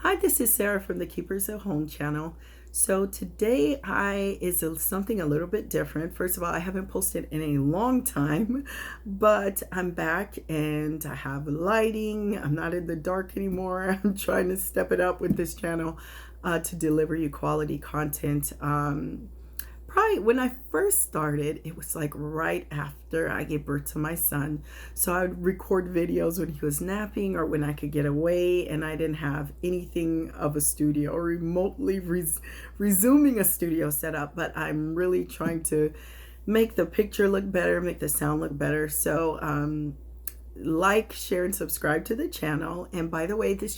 Hi, this is Sarah from the Keepers at Home channel. So today something a little bit different. First of all, I haven't posted in a long time, but I'm back and I have lighting. I'm not in the dark anymore. I'm trying to step it up with this channel to deliver you quality content. Probably when I first started, it was like right after I gave birth to my son. So I would record videos when he was napping or when I could get away and I didn't have anything of a studio or remotely resuming a studio setup. But I'm really trying to make the picture look better, make the sound look better. So like, share, and subscribe to the channel. And by the way, this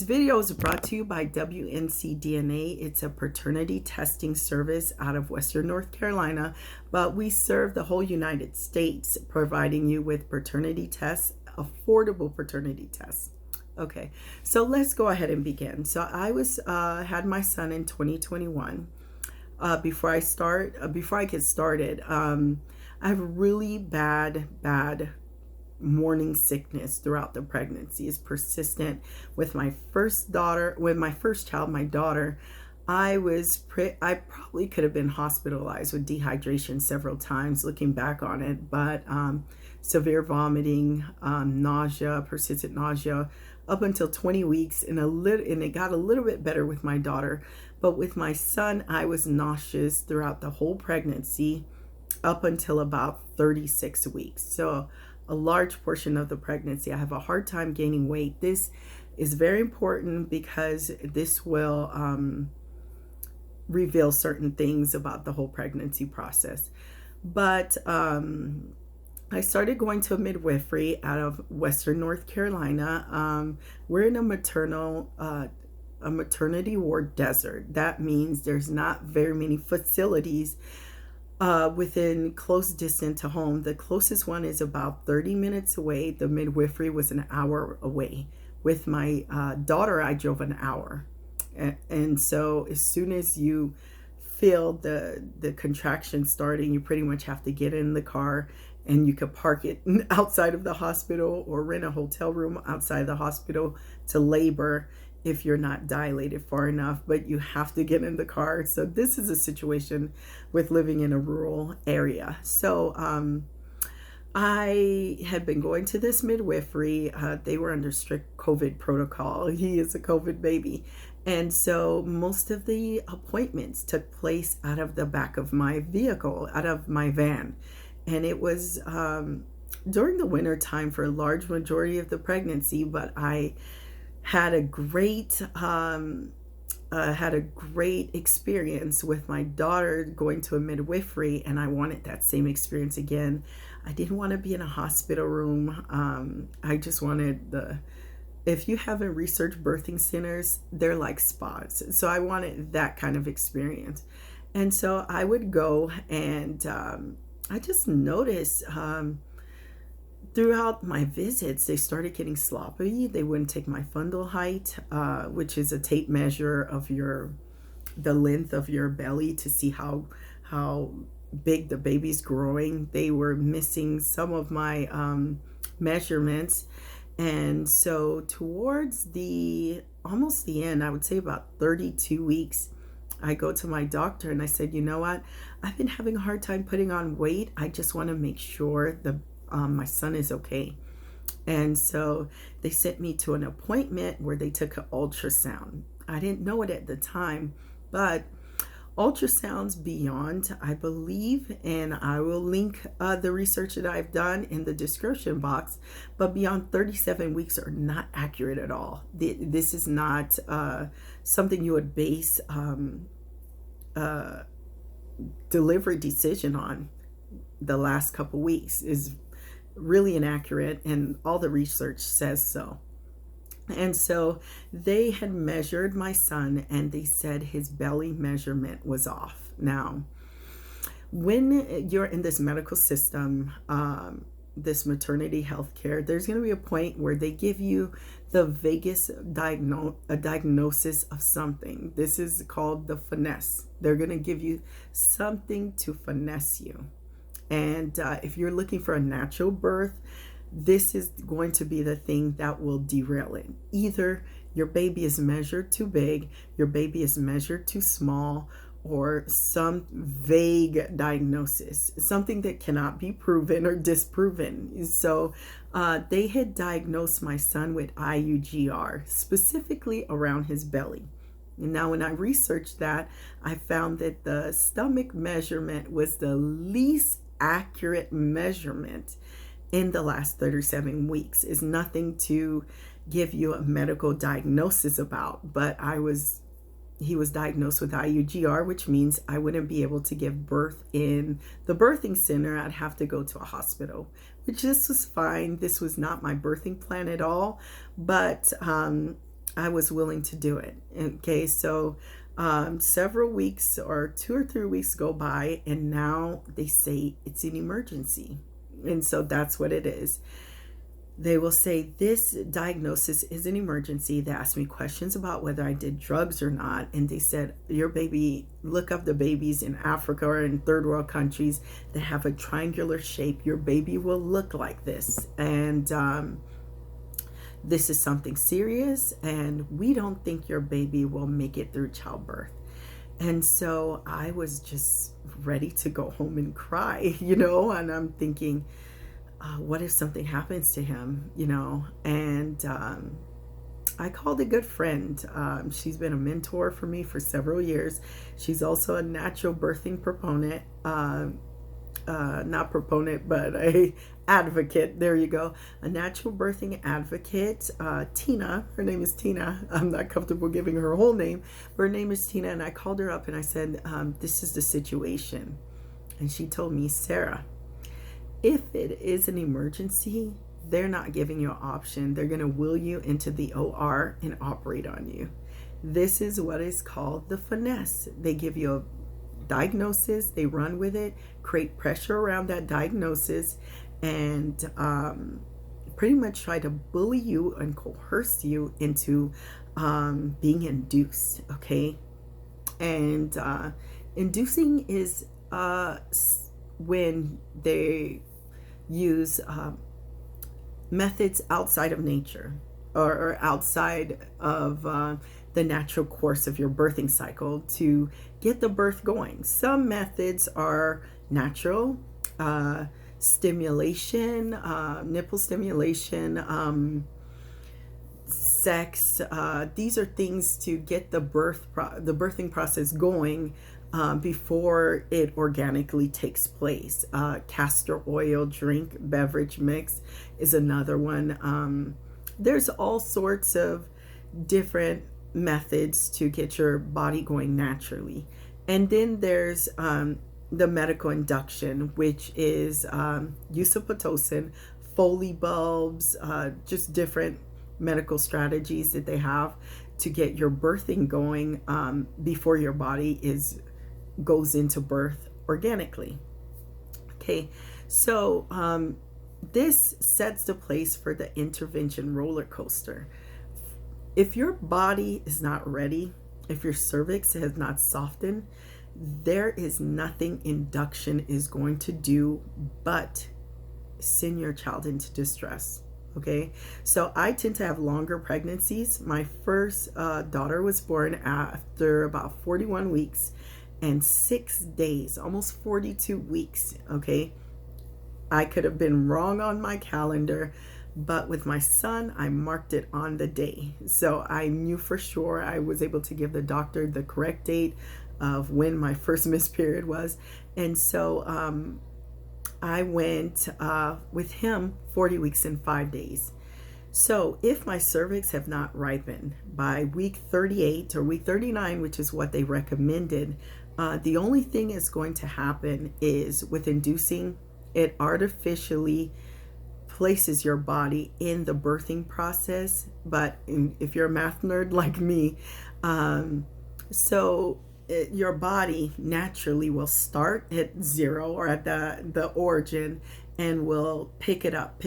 video is brought to you by WNC DNA. It's a paternity testing service out of Western North Carolina, but we serve the whole United States, providing you with paternity tests, affordable paternity tests. Okay, so let's go ahead and begin. So I had my son in 2021. Before I get started, I have really bad morning sickness throughout the pregnancy. Is persistent. With my first child, my daughter, I probably could have been hospitalized with dehydration several times looking back on it, but severe vomiting, nausea, persistent nausea up until 20 weeks, and it got a little bit better with my daughter. But with my son, I was nauseous throughout the whole pregnancy up until about 36 weeks. So a large portion of the pregnancy, I have a hard time gaining weight. This is very important because this will reveal certain things about the whole pregnancy process. But I started going to a midwifery out of Western North Carolina. We're in a maternity ward desert. That means there's not very many facilities within close distance to home. The closest one is about 30 minutes away. The midwifery was an hour away. With my daughter, I drove an hour. And so as soon as you feel the contraction starting, you pretty much have to get in the car, and you could park it outside of the hospital or rent a hotel room outside the hospital to labor if you're not dilated far enough, but you have to get in the car. So this is a situation with living in a rural area. So I had been going to this midwifery. They were under strict COVID protocol. He is a COVID baby. And so most of the appointments took place out of the back of my vehicle, out of my van. And it was during the winter time for a large majority of the pregnancy, but I had a great experience with my daughter going to a midwifery, and I wanted that same experience again. I didn't want to be in a hospital room. I just wanted if you haven't researched birthing centers, they're like spas. So I wanted that kind of experience. And so I would go, and I just noticed throughout my visits, they started getting sloppy. They wouldn't take my fundal height, which is a tape measure of the length of your belly to see how big the baby's growing. They were missing some of my measurements. And so towards almost the end, I would say about 32 weeks, I go to my doctor and I said, you know what? I've been having a hard time putting on weight. I just want to make sure my son is okay. And so they sent me to an appointment where they took an ultrasound. I didn't know it at the time, but ultrasounds beyond, I believe, and I will link the research that I've done in the description box, but beyond 37 weeks are not accurate at all. This is not something you would base delivery decision on. The last couple weeks is really inaccurate, and all the research says so. And so they had measured my son, and they said his belly measurement was off. Now, when you're in this medical system, this maternity health care, there's going to be a point where they give you the vaguest diagnosis of something. This is called the finesse. They're going to give you something to finesse you. And if you're looking for a natural birth, this is going to be the thing that will derail it. Either your baby is measured too big, your baby is measured too small, or some vague diagnosis, something that cannot be proven or disproven. So they had diagnosed my son with IUGR, specifically around his belly. And now, when I researched that, I found that the stomach measurement was the least accurate measurement in the last 37 weeks. Is nothing to give you a medical diagnosis about, but he was diagnosed with IUGR, which means I wouldn't be able to give birth in the birthing center. I'd have to go to a hospital, which this was fine. This was not my birthing plan at all, but I was willing to do it. Okay, so several weeks or 2 or 3 weeks go by, and now they say it's an emergency. And so that's what it is. They will say this diagnosis is an emergency. They asked me questions about whether I did drugs or not. And they said, your baby, look up the babies in Africa or in third world countries that have a triangular shape. Your baby will look like this. And this is something serious. And we don't think your baby will make it through childbirth. And so I was just ready to go home and cry, and I'm thinking, what if something happens to him, and I called a good friend. She's been a mentor for me for several years. She's also a natural birthing proponent, not proponent, but a advocate. There you go. A natural birthing advocate, Tina. Her name is Tina. I'm not comfortable giving her whole name, but her name is Tina. And I called her up and I said, this is the situation. And she told me, Sarah, if it is an emergency, they're not giving you an option. They're going to wheel you into the OR and operate on you. This is what is called the finesse. They give you a diagnosis, they run with it, create pressure around that diagnosis, and pretty much try to bully you and coerce you into being induced, okay? And inducing is when they use methods outside of nature or outside of the natural course of your birthing cycle to get the birth going. Some methods are natural, stimulation, nipple stimulation, sex. These are things to get the birthing process going before it organically takes place. Castor oil drink, beverage mix is another one. There's all sorts of different methods to get your body going naturally. And then there's the medical induction, which is use of Pitocin, Foley bulbs, just different medical strategies that they have to get your birthing going before your body goes into birth organically. Okay, so this sets the place for the intervention roller coaster. If your body is not ready, if your cervix has not softened, there is nothing induction is going to do but send your child into distress. Okay, so I tend to have longer pregnancies. My first daughter was born after about 41 weeks and 6 days, almost 42 weeks. Okay, I could have been wrong on my calendar, but with my son, I marked it on the day. So I knew for sure. I was able to give the doctor the correct date of when my first missed period was. And so I went with him 40 weeks and 5 days. So if my cervix have not ripened by week 38 or week 39, which is what they recommended, the only thing is going to happen is with inducing, it artificially places your body in the birthing process. But if you're a math nerd like me, your body naturally will start at 0 or at the origin and will pick it up.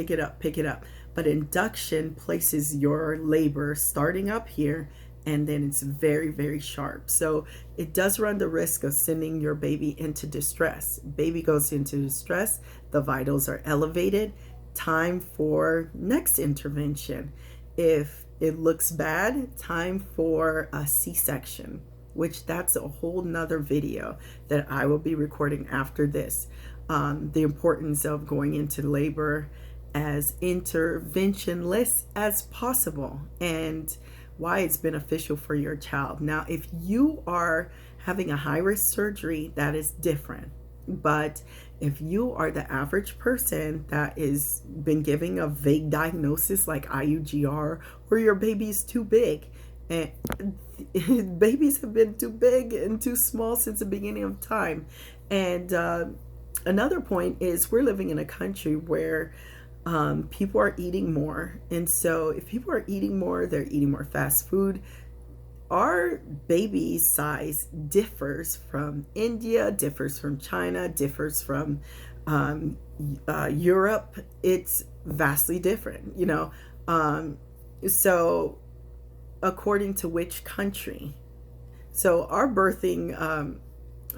But induction places your labor starting up here, and then it's very, very sharp. So it does run the risk of sending your baby into distress. Baby goes into distress, the vitals are elevated, time for next intervention. If it looks bad, time for a C-section, which that's a whole nother video that I will be recording after this. The importance of going into labor as interventionless as possible and why it's beneficial for your child. Now, if you are having a high-risk surgery, that is different. But if you are the average person that is been giving a vague diagnosis like IUGR, or your baby's too big, and babies have been too big and too small since the beginning of time. And another point is we're living in a country where people are eating more. And so if people are eating more, they're eating more fast food. Our baby size differs from India, differs from China, differs from Europe. It's vastly different, you know. So according to which country? So our birthing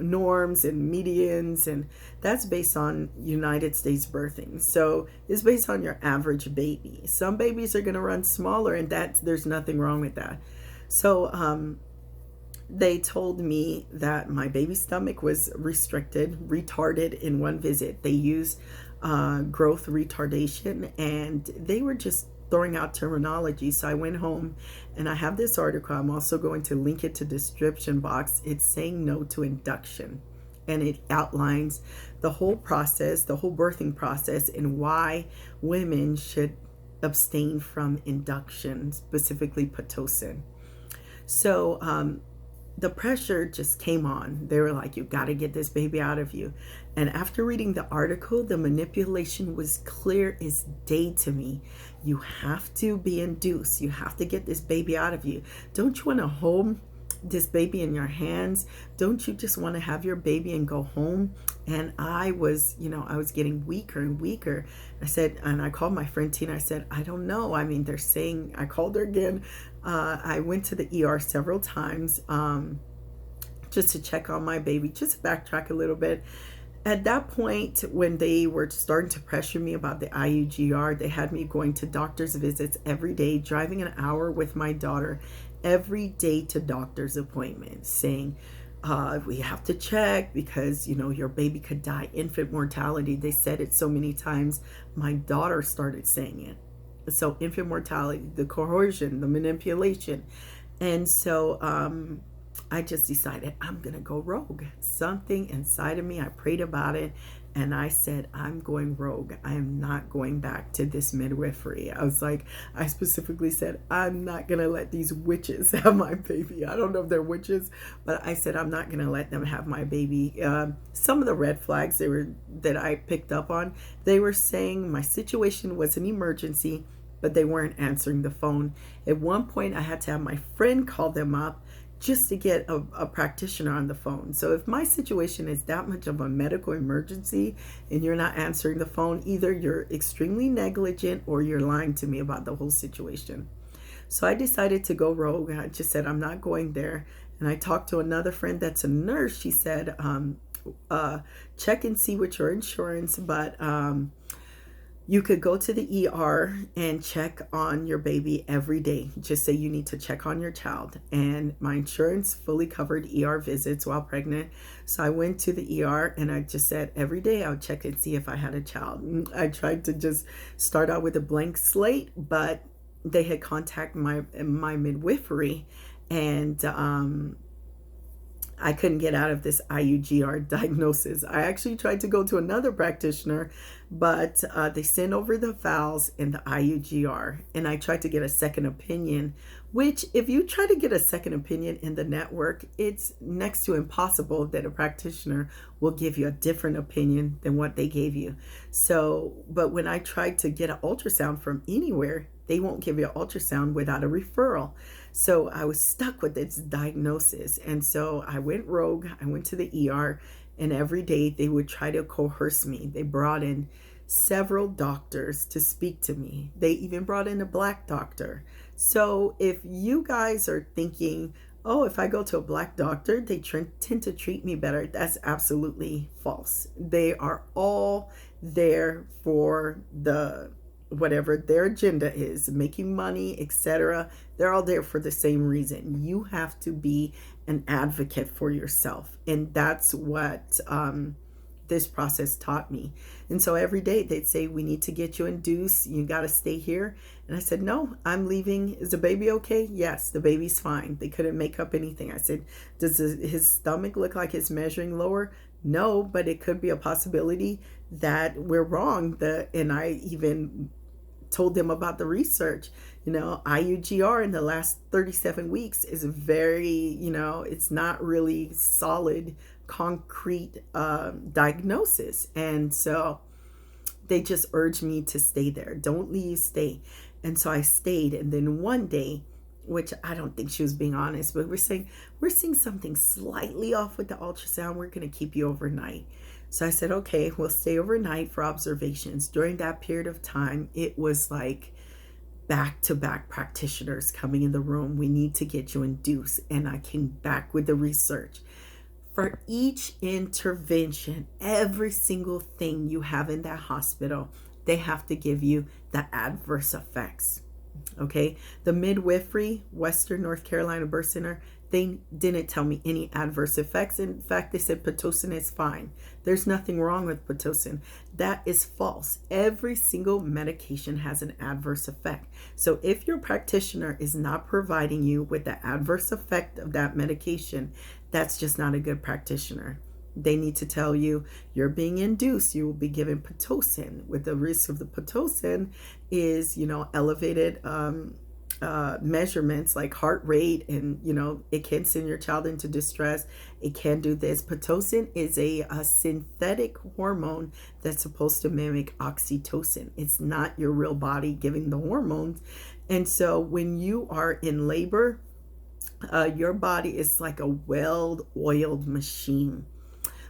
norms and medians, and that's based on United States birthing. So it's based on your average baby. Some babies are going to run smaller, and there's nothing wrong with that. So they told me that my baby's stomach was retarded in one visit. They used growth retardation, and they were just throwing out terminology. So I went home and I have this article. I'm also going to link it to the description box. It's saying no to induction, and it outlines the whole process, the whole birthing process, and why women should abstain from induction, specifically Pitocin. So the pressure just came on. They were like, you got to get this baby out of you. And after reading the article, the manipulation was clear as day to me. You have to be induced. You have to get this baby out of you. Don't you want to hold this baby in your hands? Don't you just want to have your baby and go home? And I was getting weaker and weaker. I said, and I called my friend Tina. I said, I don't know. I mean, they're saying, I called her again. I went to the ER several times just to check on my baby, just to backtrack a little bit. At that point, when they were starting to pressure me about the IUGR, they had me going to doctor's visits every day, driving an hour with my daughter every day to doctor's appointments, saying, we have to check because, you know, your baby could die. Infant mortality. They said it so many times. My daughter started saying it. So infant mortality, the coercion, the manipulation. And so I just decided I'm going to go rogue. Something inside of me, I prayed about it, and I said, I'm going rogue. I am not going back to this midwifery. I was like, I specifically said, I'm not going to let these witches have my baby. I don't know if they're witches, but I said, I'm not going to let them have my baby. Some of the red flags that I picked up on, they were saying my situation was an emergency, but they weren't answering the phone. At one point, I had to have my friend call them up just to get a practitioner on the phone. So if my situation is that much of a medical emergency and you're not answering the phone, either you're extremely negligent or you're lying to me about the whole situation. So I decided to go rogue. I just said, I'm not going there. And I talked to another friend that's a nurse. She said, check and see with your insurance, but you could go to the ER and check on your baby every day. Just say you need to check on your child. And my insurance fully covered ER visits while pregnant. So I went to the ER and I just said every day I would check and see if I had a child. I tried to just start out with a blank slate, but they had contacted my midwifery, and I couldn't get out of this IUGR diagnosis. I actually tried to go to another practitioner, but they sent over the files in the IUGR, and I tried to get a second opinion, which if you try to get a second opinion in the network, it's next to impossible that a practitioner will give you a different opinion than what they gave you. So, but when I tried to get an ultrasound from anywhere, they won't give you an ultrasound without a referral. So I was stuck with this diagnosis. And so I went rogue. I went to the ER, and every day they would try to coerce me. They brought in several doctors to speak to me. They even brought in a black doctor. So if you guys are thinking, oh, if I go to a black doctor, they tend to treat me better, that's absolutely false. They are all there for the whatever their agenda is, making money, etc. They're all there for the same reason. You have to be an advocate for yourself. And that's what this process taught me. And so every day they'd say, we need to get you induced. You got to stay here. And I said, no, I'm leaving. Is the baby okay? Yes, the baby's fine. They couldn't make up anything. I said, does his stomach look like it's measuring lower? No, but it could be a possibility that we're wrong. And I even told them about the research. IUGR in the last 37 weeks is very, it's not really solid, concrete diagnosis. And so they just urged me to stay there. Don't leave, stay. And so I stayed. And then one day, which I don't think she was being honest, but we're seeing something slightly off with the ultrasound. We're going to keep you overnight. So I said, okay, we'll stay overnight for observations. During that period of time, it was like back-to-back practitioners coming in the room. We need to get you induced. And I came back with the research. For each intervention, every single thing you have in that hospital, they have to give you the adverse effects. Okay, the midwifery, Western North Carolina Birth Center, they didn't tell me any adverse effects. In fact, they said Pitocin is fine. There's nothing wrong with Pitocin. That is false. Every single medication has an adverse effect. So if your practitioner is not providing you with the adverse effect of that medication, that's just not a good practitioner. They need to tell you you're being induced. You will be given Pitocin. With the risk of the Pitocin is, elevated measurements like heart rate, and it can send your child into distress. It can do this. Pitocin is a synthetic hormone that's supposed to mimic oxytocin. It's not your real body giving the hormones. And so when you are in labor, your body is like a well-oiled machine.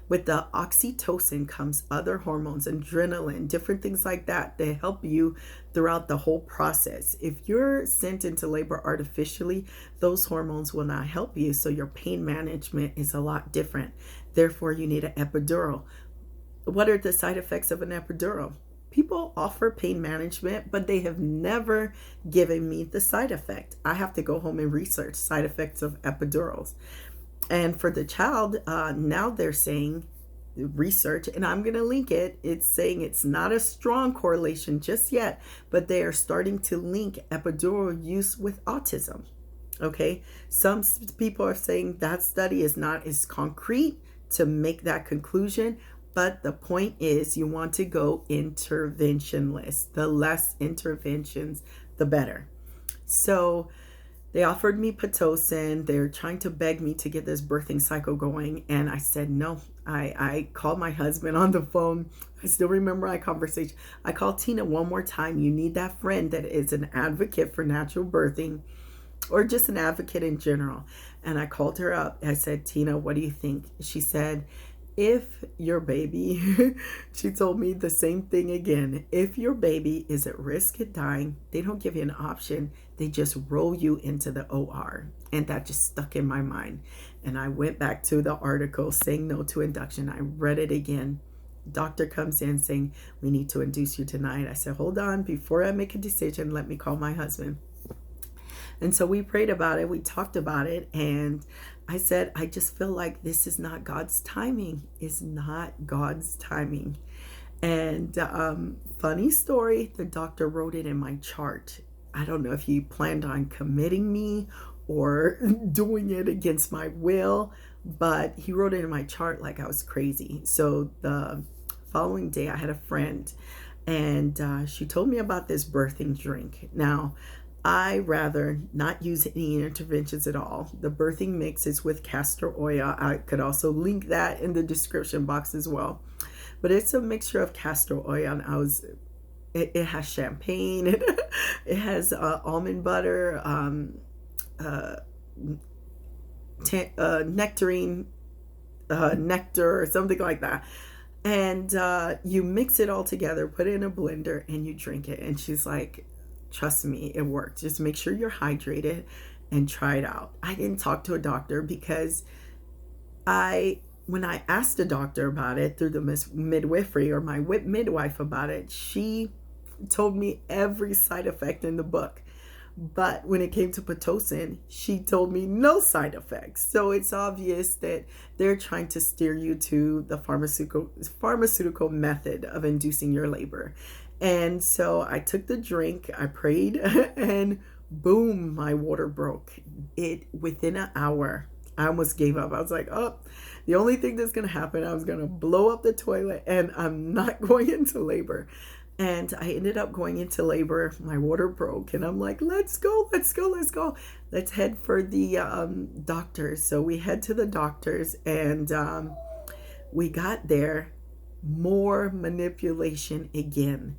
With the oxytocin comes other hormones, adrenaline, different things like that that help you throughout the whole process. If you're sent into labor artificially, those hormones will not help you. So your pain management is a lot different. Therefore, you need an epidural. What are the side effects of an epidural? People offer pain management, but they have never given me the side effect. I have to go home and research side effects of epidurals. And for the child, now they're saying research, and I'm going to link it. It's saying it's not a strong correlation just yet, but they are starting to link epidural use with autism. Okay. Some people are saying that study is not as concrete to make that conclusion. But the point is, you want to go interventionless. The less interventions, the better. So they offered me Pitocin. They're trying to beg me to get this birthing cycle going. And I said no. I called my husband on the phone. I still remember our conversation. I called Tina one more time. You need that friend that is an advocate for natural birthing, or just an advocate in general. And I called her up. I said, Tina, what do you think? She said, if your baby, she told me the same thing again. If your baby is at risk of dying, they don't give you an option. They just roll you into the OR. And that just stuck in my mind. And I went back to the article saying no to induction. I read it again. Doctor comes in saying, we need to induce you tonight. I said, hold on, before I make a decision, let me call my husband. And so we prayed about it. We talked about it. And I said, I just feel like this is not God's timing. It's not God's timing. And funny story, the doctor wrote it in my chart. I don't know if he planned on committing me or doing it against my will, but he wrote it in my chart like I was crazy. So the following day, I had a friend, and she told me about this birthing drink. Now, I rather not use any interventions at all. The birthing mix is with castor oil. I could also link that in the description box as well. But it's a mixture of castor oil, and it has champagne, it has almond butter, nectarine, nectar, or something like that. And you mix it all together, put it in a blender, and you drink it. And she's like, trust me, it works. Just make sure you're hydrated and try it out. I didn't talk to a doctor because when I asked the doctor about it through the midwifery, or my midwife about it, she told me every side effect in the book. But when it came to Pitocin, she told me no side effects. So it's obvious that they're trying to steer you to the pharmaceutical method of inducing your labor. And so I took the drink, I prayed, and boom, my water broke. It within an hour. I almost gave up. I was like, oh, the only thing that's going to happen, I was going to blow up the toilet and I'm not going into labor. And I ended up going into labor. My water broke and I'm like, let's go. Let's head for the doctors. So we head to the doctors and we got there. More manipulation again.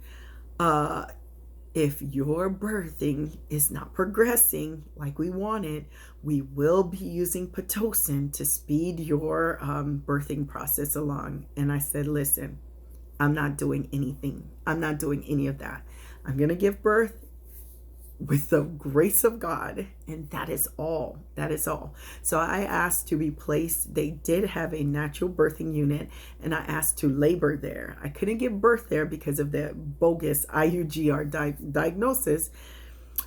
If your birthing is not progressing like we wanted, we will be using Pitocin to speed your birthing process along. And I said, listen, I'm not doing anything. I'm not doing any of that. I'm going to give birth with the grace of God, and that is all. That is all. So I asked to be placed. They did have a natural birthing unit, and I asked to labor there. I couldn't give birth there because of the bogus IUGR diagnosis.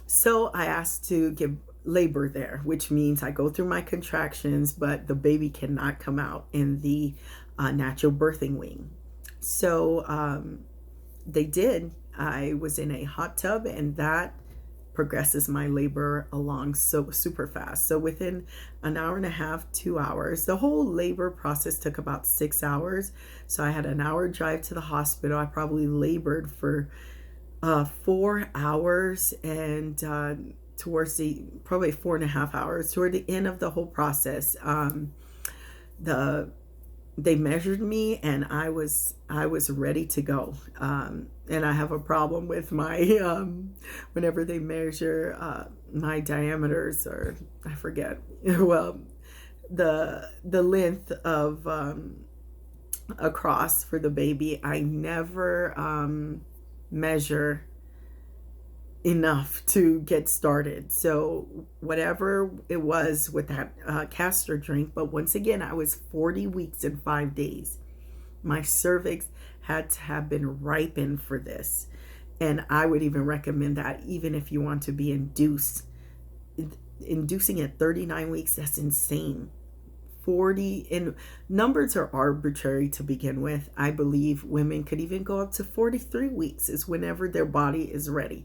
So I asked to give labor there, which means I go through my contractions, but the baby cannot come out in the natural birthing wing. So they did. I was in a hot tub, and that progresses my labor along so super fast. So within an hour and a half, 2 hours, the whole labor process took about 6 hours. So I had an hour drive to the hospital. I probably labored for 4 hours, and towards the probably 4.5 hours toward the end of the whole process, they measured me and I was ready to go. And I have a problem with my whenever they measure my diameters, or I forget, well, the length of across for the baby, I never measure enough to get started. So whatever it was with that castor drink, but once again, I was 40 weeks and 5 days. My cervix had to have been ripened for this. And I would even recommend that even if you want to be inducing at 39 weeks, that's insane. 40, and numbers are arbitrary to begin with. I believe women could even go up to 43 weeks is whenever their body is ready.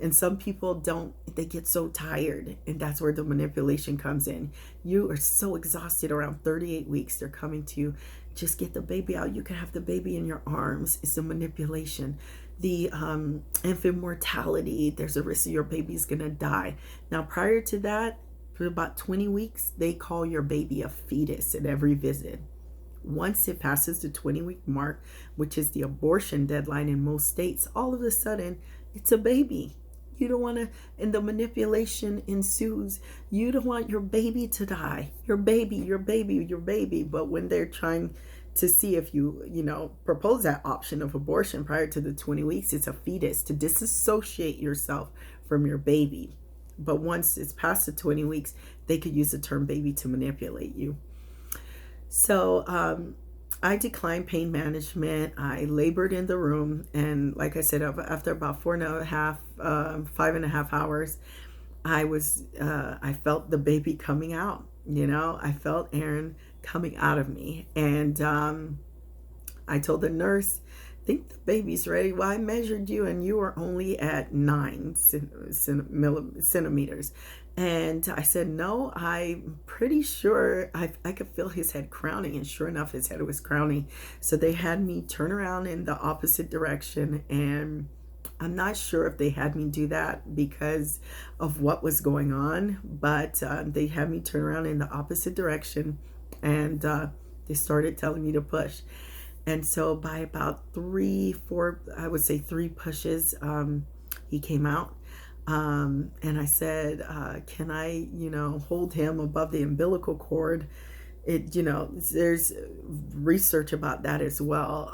And some people don't, they get so tired, and that's where the manipulation comes in. You are so exhausted around 38 weeks. They're coming to you, just get the baby out. You can have the baby in your arms. It's a manipulation. The infant mortality, there's a risk your baby's gonna die. Now, prior to that, for about 20 weeks, they call your baby a fetus at every visit. Once it passes the 20-week mark, which is the abortion deadline in most states, all of a sudden, it's a baby. You don't want to, and the manipulation ensues. You don't want your baby to die. Your baby. But when they're trying to see if you propose that option of abortion prior to the 20 weeks, it's a fetus, to disassociate yourself from your baby. But once it's past the 20 weeks, they could use the term baby to manipulate you. So I declined pain management. I labored in the room. And like I said, after about 5.5 hours, I felt the baby coming out. I felt Aaron coming out of me. And I told the nurse, I think the baby's ready. Well, I measured you and you were only at 9 centimeters. And I said, no, I'm pretty sure I could feel his head crowning. And sure enough, his head was crowning. So they had me turn around in the opposite direction. And I'm not sure if they had me do that because of what was going on. But they had me turn around in the opposite direction. And they started telling me to push. And so by about 3 pushes, he came out. And I said, can I, hold him above the umbilical cord? There's research about that as well.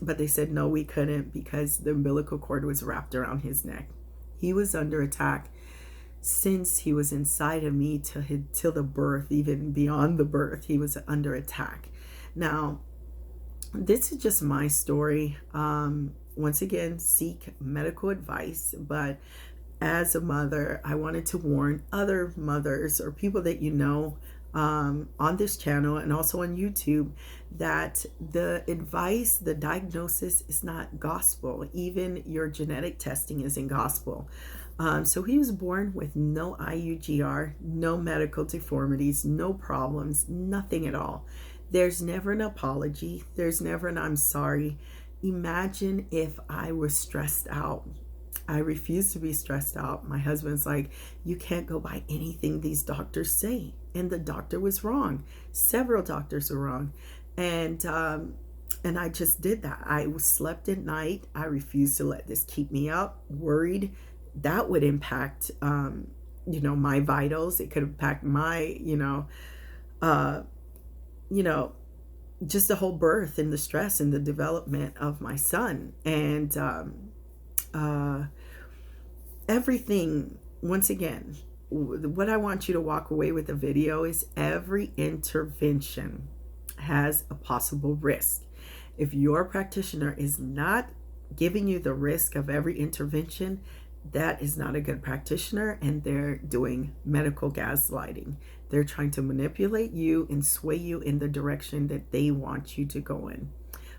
But they said, no, we couldn't because the umbilical cord was wrapped around his neck. He was under attack since he was inside of me till the birth, even beyond the birth, he was under attack. Now, this is just my story. once again, seek medical advice. But as a mother, I wanted to warn other mothers or people that you know on this channel and also on YouTube that the advice, the diagnosis is not gospel. Even your genetic testing isn't gospel. So he was born with no IUGR, no medical deformities, no problems, nothing at all. There's never an apology. There's never an I'm sorry. Imagine if I was stressed out. I refuse to be stressed out. My husband's like, you can't go by anything these doctors say. And the doctor was wrong. Several doctors were wrong. And I just did that. I slept at night. I refused to let this keep me up, worried that would impact, my vitals. It could impact my, just the whole birth and the stress and the development of my son. And everything, once again, what I want you to walk away with the video is every intervention has a possible risk. If your practitioner is not giving you the risk of every intervention, that is not a good practitioner, and they're doing medical gaslighting. They're trying to manipulate you and sway you in the direction that they want you to go in.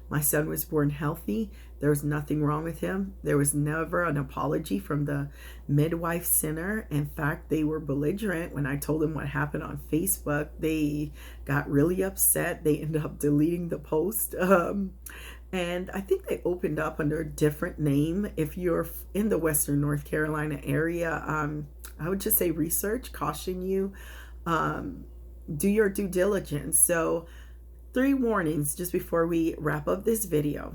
My son was born healthy. There was nothing wrong with him. There was never an apology from the midwife center. In fact, they were belligerent when I told them what happened on Facebook. They got really upset. They ended up deleting the post. And I think they opened up under a different name. If you're in the Western North Carolina area, I would just say research, caution you, do your due diligence. So 3 warnings just before we wrap up this video.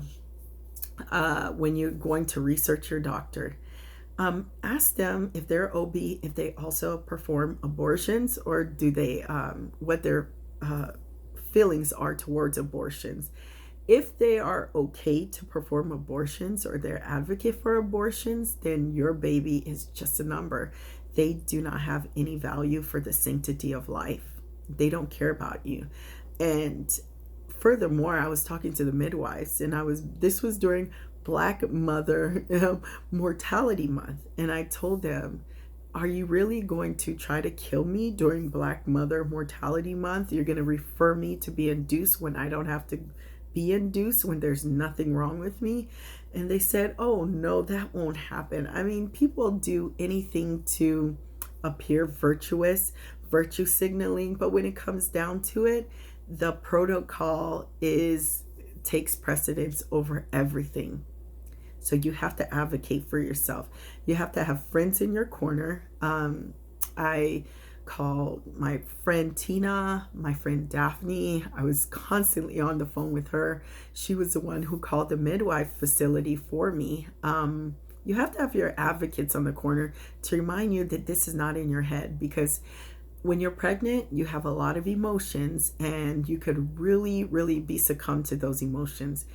When you're going to research your doctor, ask them if they're OB, if they also perform abortions, or do they, what their feelings are towards abortions. If they are okay to perform abortions or they're advocate for abortions, then your baby is just a number. They do not have any value for the sanctity of life. They don't care about you. And furthermore, I was talking to the midwives, and this was during Black Mother Mortality Month. And I told them, are you really going to try to kill me during Black Mother Mortality Month? You're going to refer me to be induced when I don't have to be induced, when there's nothing wrong with me? And they said, oh no, that won't happen. I mean, people do anything to appear virtuous, virtue signaling, but when it comes down to it, the protocol takes precedence over everything. So you have to advocate for yourself. You have to have friends in your corner. I called my friend Tina, my friend Daphne. I was constantly on the phone with her. She was the one who called the midwife facility for me. You have to have your advocates on the corner to remind you that this is not in your head, because when you're pregnant, you have a lot of emotions, and you could really, really be succumbed to those emotions.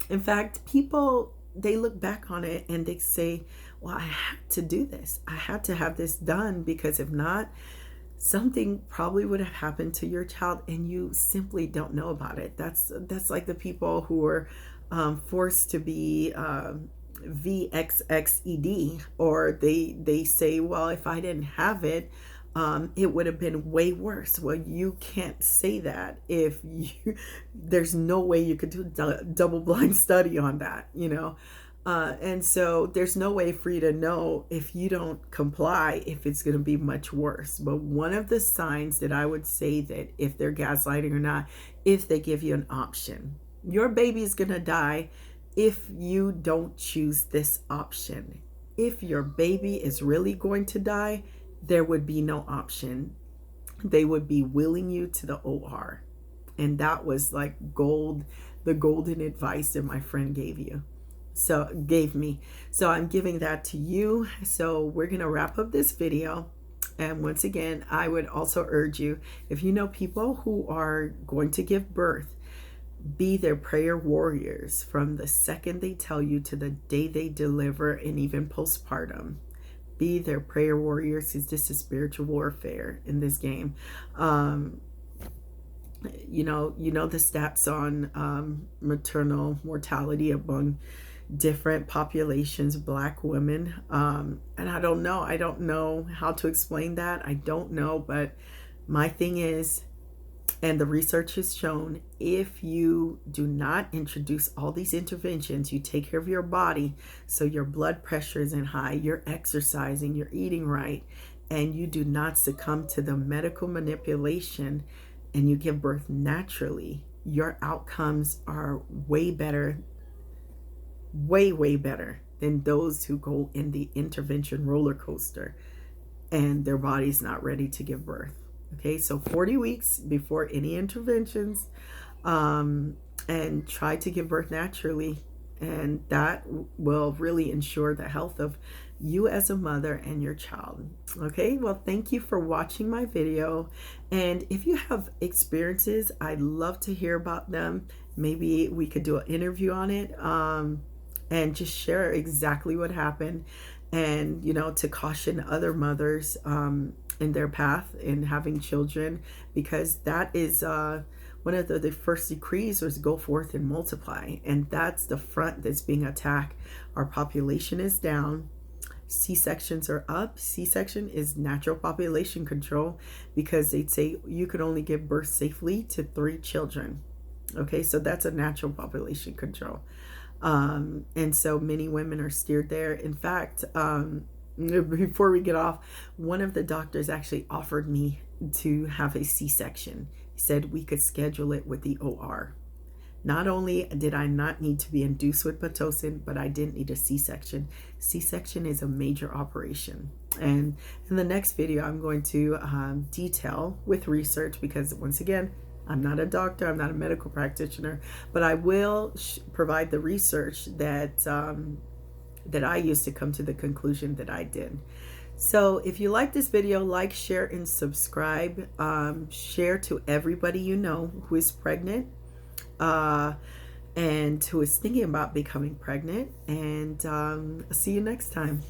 In fact, people, they look back on it and they say, well, I had to do this. I had to have this done, because if not, something probably would have happened to your child, and you simply don't know about it. That's like the people who were forced to be VXXED, or they say, well, if I didn't have it, it would have been way worse. Well, you can't say that if there's no way you could do a double-blind study on that, and so there's no way for you to know, if you don't comply, if it's going to be much worse. But one of the signs that I would say that if they're gaslighting or not, if they give you an option, your baby is going to die if you don't choose this option. If your baby is really going to die, there would be no option. They would be wheeling you to the OR. And that was like gold, the golden advice that my friend gave me. So I'm giving that to you. So we're going to wrap up this video. And once again, I would also urge you, if you know people who are going to give birth, be their prayer warriors from the second they tell you to the day they deliver, and even postpartum. Be their prayer warriors, because this is spiritual warfare in this game. You know the stats on maternal mortality among different populations, Black women. And I don't know how to explain that. I don't know, but my thing is, and the research has shown, if you do not introduce all these interventions, you take care of your body, so your blood pressure isn't high, you're exercising, you're eating right, and you do not succumb to the medical manipulation, and you give birth naturally, your outcomes are way better, way better than those who go in the intervention roller coaster and their body's not ready to give birth. Okay, so 40 weeks before any interventions, and try to give birth naturally, and that will really ensure the health of you as a mother and your child. Okay, well, thank you for watching my video, and if you have experiences, I'd love to hear about them. Maybe we could do an interview on it, and just share exactly what happened, and to caution other mothers in their path in having children, because that is one of the first decrees was go forth and multiply, and that's the front that's being attacked. Our population is down, C-sections are up. C-section is natural population control, because they'd say you could only give birth safely to 3 children. Okay, so that's a natural population control. And so many women are steered there. In fact, before we get off, one of the doctors actually offered me to have a C-section. He said we could schedule it with the OR. Not only did I not need to be induced with Pitocin, but I didn't need a C-section. C-section is a major operation. And in the next video, I'm going to detail with research, because once again, I'm not a doctor, I'm not a medical practitioner, but I will provide the research that that I used to come to the conclusion that I did. So if you like this video, like, share, and subscribe. Share to everybody you know who is pregnant and who is thinking about becoming pregnant. And see you next time.